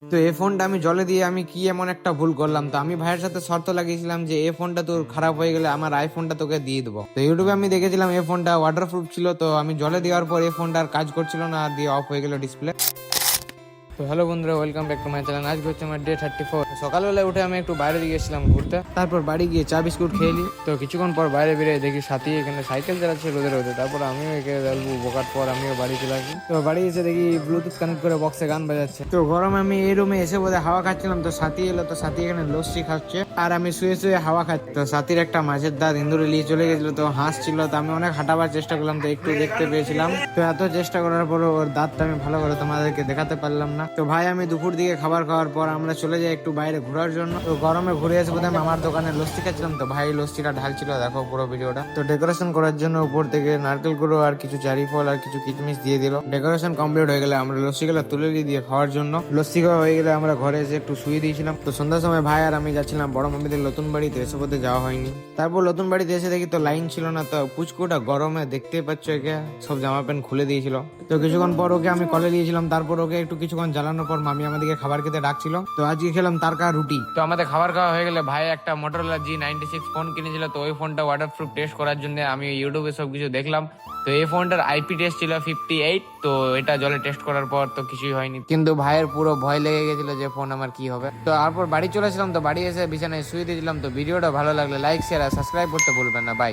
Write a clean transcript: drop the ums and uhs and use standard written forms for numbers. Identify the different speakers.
Speaker 1: তো এই ফোনটা আমি জলে দিয়ে আমি কি এমন একটা ভুল করলাম। তো আমি ভাইয়ের সাথে শর্ত লাগিয়েছিলাম যে এই ফোনটা তোর খারাপ হয়ে গেলে আমার আইফোনটা তোকে দিয়ে দেবো। তো ইউটিউবে আমি দেখেছিলাম এই ফোনটা ওয়াটারপ্রুফ ছিল। তো আমি জলে দেওয়ার পর এই ফোনটা আর কাজ করছিল না, আর দিয়ে অফ হয়ে গেল ডিসপ্লে। তো হ্যালো বন্ধুরা, welcome back to my channel. আজকে হচ্ছে আমার ডে 34। সকালবেলা উঠে আমি একটু বাইরে দিয়ে গেছিলাম ঘুরতে, তারপর বাড়ি গিয়ে চা বিস্কুট খেয়ে নিই। তো কিছুক্ষণ পর বাইরে বেরিয়ে দেখি সাথী এখানে সাইকেল চালাচ্ছে রোদে রোদে। তারপর আমিও একে দেখবো, বোকার পর আমিও বাড়ি চলে আসি। তো বাড়ি এসে দেখি ব্লুটুথ কানেক্ট করে বক্সে গান বাজাচ্ছে। তো গরমে আমি এই রুমে এসে বোধহয় হাওয়া খাচ্ছিলাম। তো সাথী এলো, তো সাথী এখানে লস্যি খাচ্ছে আর আমি শুয়ে শুয়ে হাওয়া খাচ্ছি। তো সাথীর একটা মাছের দাঁত ইন্দুরে নিয়ে চলে গেছিল, তো হাসছিল। তো আমি অনেক হাঁটাবার চেষ্টা করলাম, তো একটু দেখতে পেয়েছিলাম। তো এত চেষ্টা করার পর ওর দাঁতটা আমি ভালো করে তোমাদেরকে দেখাতে পারলাম না। তো ভাই আমি দুপুর দিকে খাবার খাওয়ার পর আমরা চলে যাই একটু বাইরে ঘোরার জন্য। তো গরমে ঘুরে এসে বোধহয় আমার দোকানে লস্যি খাচ্ছিলাম। তো ভাই লস্যিটা ঢালছিল, দেখো পুরো ভিডিওটা। তো ডেকোরেশন করার জন্য উপর থেকে নারকেল গুঁড়ো আর কিছু চারি ফল আর কিছু কিচমিচ দিয়ে দিল। ডেকোরেশন কমপ্লিট হয়ে গেলে আমরা লস্যিগুলো তুলে দিয়ে খাওয়ার জন্য। লস্যি খাওয়া হয়ে গেলে আমরা ঘরে এসে একটু শুয়ে দিয়েছিলাম। তো সন্ধ্যার সময় ভাই আর আমি যাচ্ছিলাম বড় মামিদের নতুন বাড়িতে, এসে বোধহয় যাওয়া হয়নি। তারপর নতুন বাড়িতে এসে দেখি তো লাইন ছিল না। তো পুচকুটা গরমে দেখতেই পাচ্ছ একে সব জামা প্যান্ট খুলে দিয়েছিল। তো কিছুক্ষণ পর ওকে আমি কলে দিয়েছিলাম। তারপর ওকে একটু কিছুক্ষণ জ্বালানোর পর মামি আমাদেরকে খাবার খেতে ডাকছিল। তো আজকে খেলাম তারকা রুটি। তো আমাদের খাবার খাওয়া হয়ে গেলে ভাই একটা মোটরোলা G96 ফোন কিনেছিল। তো ওই ফোনটা ওয়াটারপ্রুফ টেস্ট করার জন্য আমি ইউটিউবে সবকিছু দেখলাম। তো এই ফোনটার আইপি টেস্ট ছিল 58। তো এটা জলে টেস্ট করার পর তো কিছুই হয়নি, কিন্তু ভাইয়ের পুরো ভয় লেগে গেছিল যে ফোন আমার কি হবে। তো তারপর বাড়ি চলে আসলাম। তো বাড়ি এসে বিছানায় শুয়ে দিয়েছিলাম। তো ভিডিওটা ভালো লাগলে লাইক শেয়ার আর সাবস্ক্রাইব করতে ভুলবেন না। বাই।